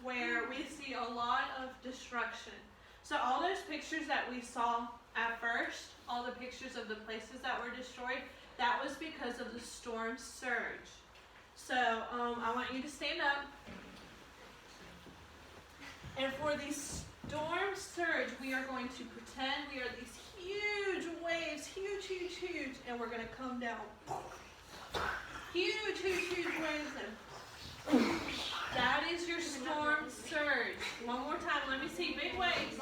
where we see a lot of destruction. So all those pictures that we saw at first, all the pictures of the places that were destroyed, that was because of the storm surge. So I want you to stand up. And for the storm surge, we are going to pretend we are these huge waves, huge, huge, huge, and we're going to come down. Huge, huge, huge waves. And that is your storm surge. One more time. Let me see. Big waves.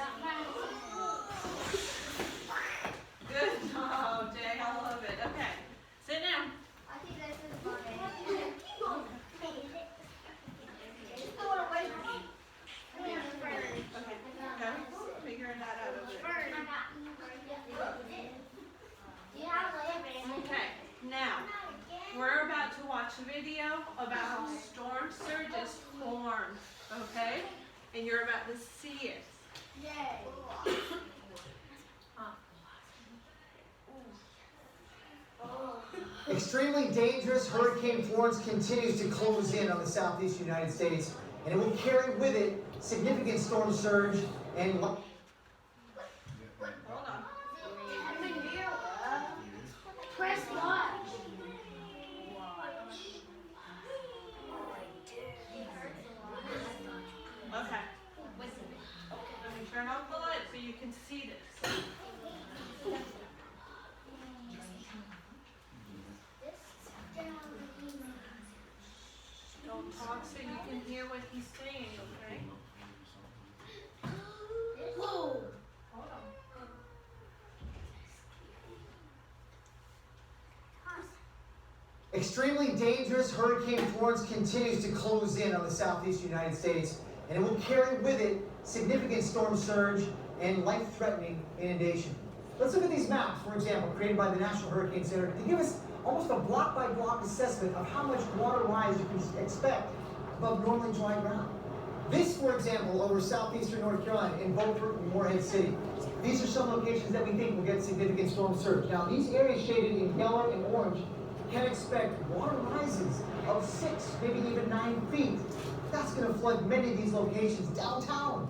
Good job, Jay. I love it. Okay. Sit down. I think this is funny. Okay. Figuring that out a bit. Okay. Now, we're about to watch a video about how storm surges form. Okay? And you're about to see it. Yay. Extremely dangerous Hurricane Florence continues to close in on the southeast United States, and it will carry with it significant storm surge and... Hold on. Press what? Okay. Let me turn off the light so you can see this. Don't talk so you can hear what he's saying, okay? Whoa. Hold on. Extremely dangerous Hurricane Florence continues to close in on the southeast United States, and it will carry with it significant storm surge and life-threatening inundation. Let's look at these maps, for example, created by the National Hurricane Center to give us almost a block-by-block assessment of how much water rise you can expect above normally dry ground. This, for example, over southeastern North Carolina in Beaufort and Morehead City. These are some locations that we think will get significant storm surge. Now, these areas shaded in yellow and orange can expect water rises of 6, maybe even 9 feet. That's going to flood many of these locations downtown.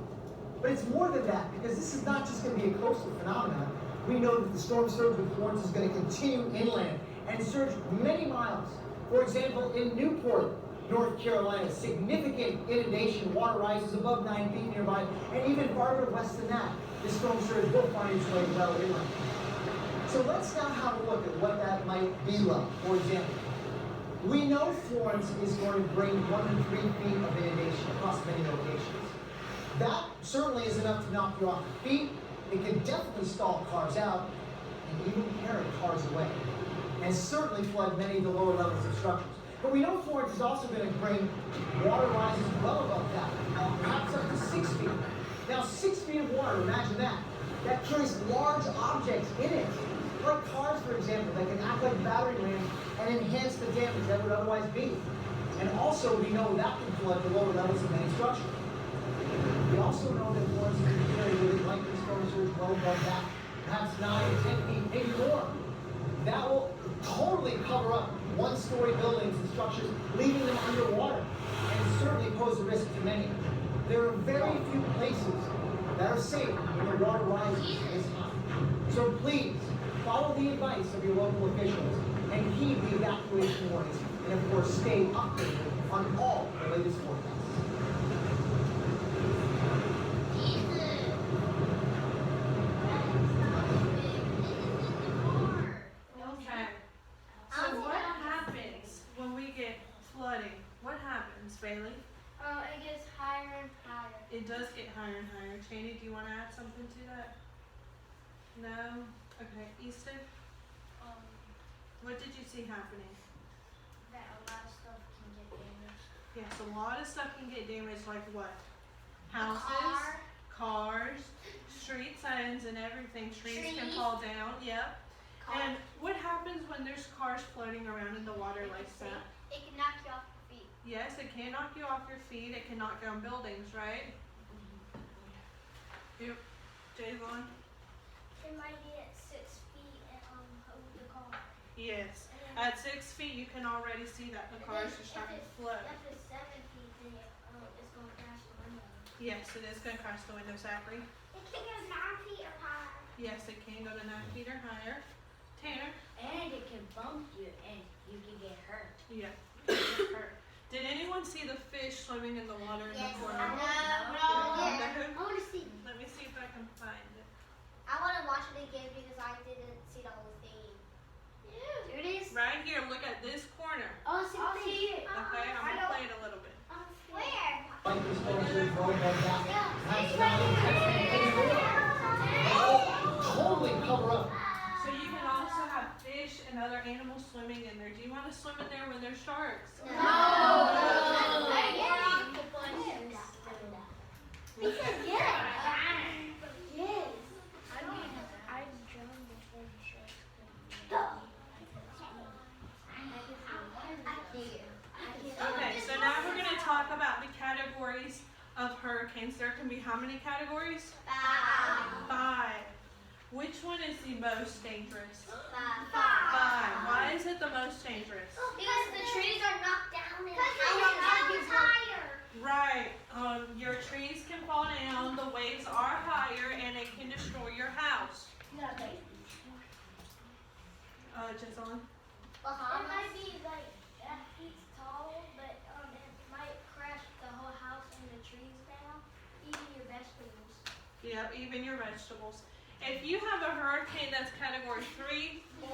But it's more than that, because this is not just going to be a coastal phenomenon. We know that the storm surge with Florence is going to continue inland and surge many miles. For example, in Newport, North Carolina, significant inundation, water rises above 9 feet nearby, and even farther west than that, this storm surge will find its way well inland. So let's now have a look at what that might be like. For example, we know Florence is going to bring 1 to 3 feet of inundation across many locations. That certainly is enough to knock you off your feet. It can definitely stall cars out and even carry cars away, and certainly flood many of the lower levels of structures. But we know Florence is also going to bring water rises well above that, perhaps up to 6 feet. Now, 6 feet of water, imagine that. That carries large objects in it, like cars, for example, that can act like battery rams and enhance the damage that would otherwise be. And also, we know that can flood the lower levels of many structures. We also know that Florence is going to carry with it likely storm surge well above that, perhaps 9, 10 feet, maybe more. That will totally cover up one-story buildings and structures, leaving them underwater, and certainly pose a risk to many. There are very few places that are safe when the water rises this high. So please, follow the advice of your local officials and heed the evacuation warnings, and of course stay updated on all the latest forecasts. Okay. So what happens when we get flooding? What happens, Bailey? It gets higher and higher. It does get higher and higher. Cheney, do you want to add something to that? No? Okay. Easton, what did you see happening? That a lot of stuff can get damaged. Yes, a lot of stuff can get damaged, like what? Houses, car. cars, street signs and everything. Trees can Trees. fall down, yep. Car. And what happens when there's cars floating around in the water like that? It can knock you off your feet. Yes, it can knock you off your feet. It can knock down buildings, right? Yep. Javon? It might be at 6 feet and hold the car. Yes. At 6 feet, you can already see that the cars are starting to flood. If it's 7 feet, then it's going to crash the Yes, it is gonna crash the windows, Zachary. It can go 9 feet or higher. Yes, it can go to 9 feet or higher. Tanner? And it can bump you and you can get hurt. Yeah. it hurt. Did anyone see the fish swimming in the water in the corner? No. Yeah. I want to see. Let me see if I can find it. I want to watch it again because I didn't see the whole thing. Here it is. Right here, look at this corner. Oh, see it. Okay, I'm gonna play it a little bit. Where? Like this picture, going back down. Has It's down. right Totally cover up. So you can also have fish and other animals swimming in there. Do you want to swim in there when there's sharks? Okay, so now we're gonna talk about the categories of hurricanes. There can be how many categories? 5. Which one is the most dangerous? 5. Why is it the most dangerous? Because the trees are knocked down and the higher. Right. Your trees can fall down, the waves are higher, and it can destroy your house. Jason? It might be like feet tall, but it might crash the whole house and the trees down, even your vegetables. Yep, even your vegetables. If you have a hurricane that's category 3, 4,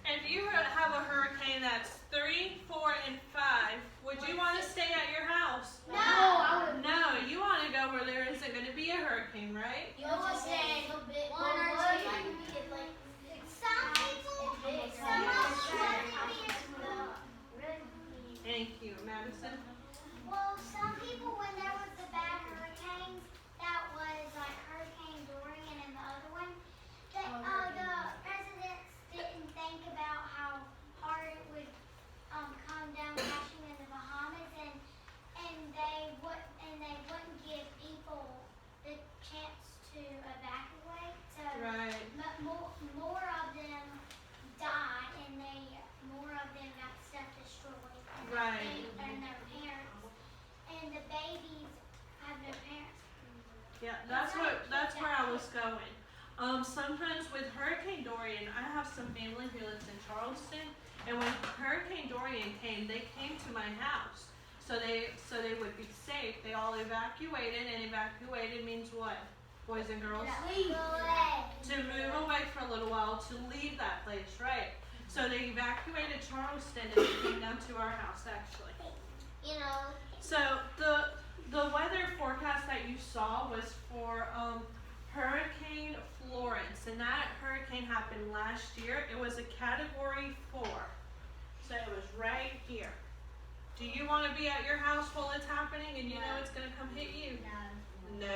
if you have a hurricane that's 3, 4, and 5, would you want to stay at your house? No, you want to go where there isn't going to be a hurricane, right? You want to say one or two. Some people, Thank you, Madison. well, some people, when there was the bad hurricanes, that was like Hurricane Dorian and the other one, the presidents didn't think about how hard it would come down crashing in the Bahamas, and they wouldn't give people the chance to evacuate. So Right. more of them died, and more of them got stuff destroyed. And Right. and their parents, and the babies have no parents. Yeah, that's where I was going. Sometimes with Hurricane Dorian, I have some family who lives in Charleston, and when Hurricane Dorian came, they came to my house, so they would be safe. They all evacuated, and evacuated means what, boys and girls? To move away for a little while, to leave that place, right? So they evacuated Charleston, and they came down to our house actually. You know. So the weather forecast that you saw was for Hurricane Florence, and that hurricane happened last year. It was a category 4, so it was right here. Do you want to be at your house while it's happening and you know it's going to come hit you? No,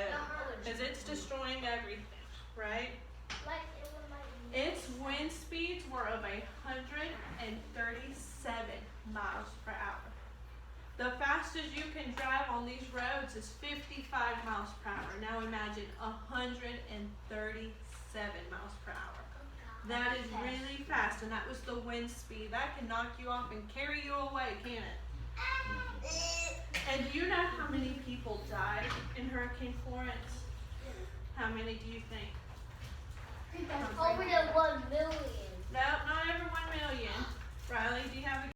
because it's destroying everything, right? Like it was like. Its wind speeds were of 137 miles per hour. The fastest you can drive on these roads is 55 miles per hour. Now imagine 137 miles per hour. That is really fast, and that was the wind speed. That can knock you off and carry you away, can't it? And do you know how many people died in Hurricane Florence? How many do you think? Over the 1 million. No, not over 1 million.